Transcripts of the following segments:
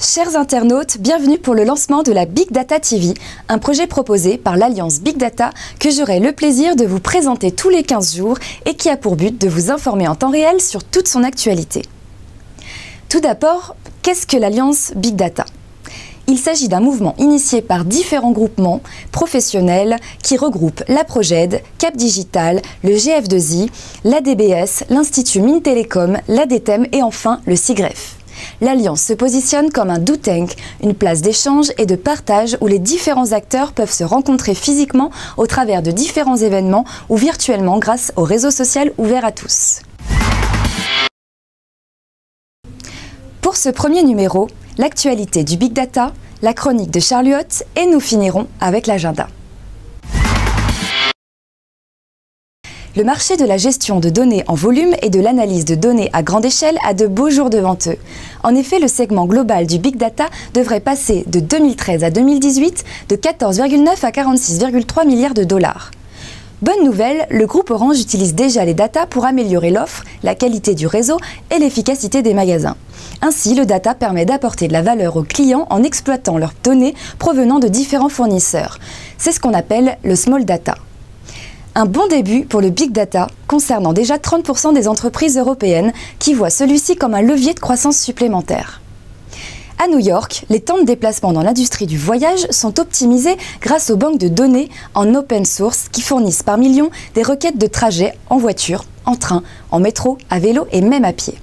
Chers internautes, bienvenue pour le lancement de la Big Data TV, un projet proposé par l'Alliance Big Data que j'aurai le plaisir de vous présenter tous les 15 jours et qui a pour but de vous informer en temps réel sur toute son actualité. Tout d'abord, qu'est-ce que l'Alliance Big Data ? Il s'agit d'un mouvement initié par différents groupements professionnels qui regroupent la Proged, Cap Digital, le GF2I, l'ADBS, l'Institut Mines Télécom, l'ADTEM et enfin le SIGREF. L'Alliance se positionne comme un do tank, une place d'échange et de partage où les différents acteurs peuvent se rencontrer physiquement au travers de différents événements ou virtuellement grâce au réseau social ouvert à tous. Pour ce premier numéro, l'actualité du Big Data, la chronique de Charlie Hoth et nous finirons avec l'agenda. Le marché de la gestion de données en volume et de l'analyse de données à grande échelle a de beaux jours devant eux. En effet, le segment global du Big Data devrait passer de 2013 à 2018 de 14,9 à 46,3 milliards de dollars. Bonne nouvelle, le groupe Orange utilise déjà les data pour améliorer l'offre, la qualité du réseau et l'efficacité des magasins. Ainsi, le data permet d'apporter de la valeur aux clients en exploitant leurs données provenant de différents fournisseurs. C'est ce qu'on appelle le small data. Un bon début pour le Big Data, concernant déjà 30% des entreprises européennes qui voient celui-ci comme un levier de croissance supplémentaire. À New York, les temps de déplacement dans l'industrie du voyage sont optimisés grâce aux banques de données en open source qui fournissent par millions des requêtes de trajet en voiture, en train, en métro, à vélo et même à pied.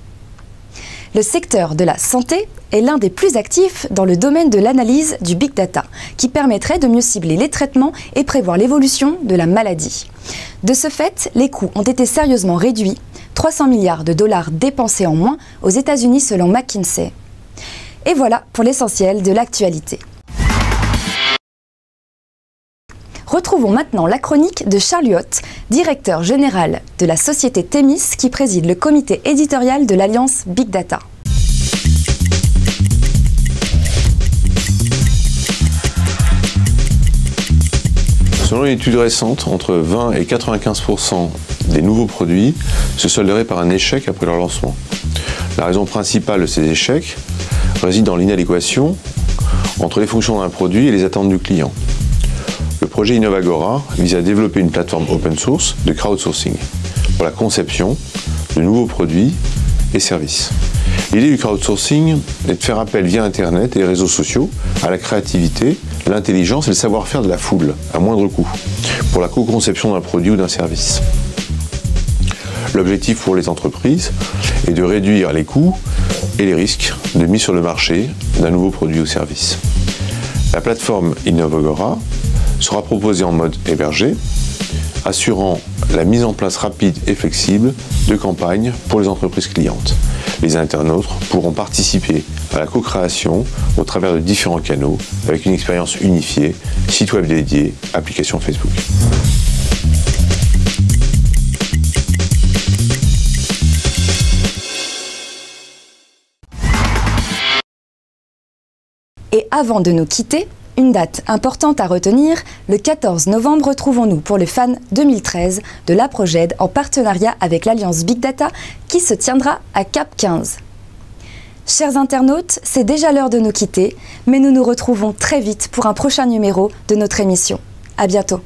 Le secteur de la santé est l'un des plus actifs dans le domaine de l'analyse du Big Data, qui permettrait de mieux cibler les traitements et prévoir l'évolution de la maladie. De ce fait, les coûts ont été sérieusement réduits, 300 milliards de dollars dépensés en moins aux États-Unis selon McKinsey. Et voilà pour l'essentiel de l'actualité. Retrouvons maintenant la chronique de Charlie Hoth, directeur général de la société Temis qui préside le comité éditorial de l'Alliance Big Data. Selon une étude récente, entre 20 et 95% des nouveaux produits se solderaient par un échec après leur lancement. La raison principale de ces échecs réside dans l'inadéquation entre les fonctions d'un produit et les attentes du client. Le projet Innovagora vise à développer une plateforme open source de crowdsourcing pour la conception de nouveaux produits et services. L'idée du crowdsourcing est de faire appel via Internet et les réseaux sociaux à la créativité, l'intelligence et le savoir-faire de la foule, à moindre coût, pour la co-conception d'un produit ou d'un service. L'objectif pour les entreprises est de réduire les coûts et les risques de mise sur le marché d'un nouveau produit ou service. La plateforme Innovagora sera proposée en mode hébergé, assurant la mise en place rapide et flexible de campagnes pour les entreprises clientes. Les internautes pourront participer à la co-création au travers de différents canaux avec une expérience unifiée, site web dédié, application Facebook. Et avant de nous quitter, une date importante à retenir, le 14 novembre, retrouvons-nous pour le Fan 2013 de la Proged en partenariat avec l'Alliance Big Data qui se tiendra à Cap 15. Chers internautes, c'est déjà l'heure de nous quitter, mais nous nous retrouvons très vite pour un prochain numéro de notre émission. À bientôt.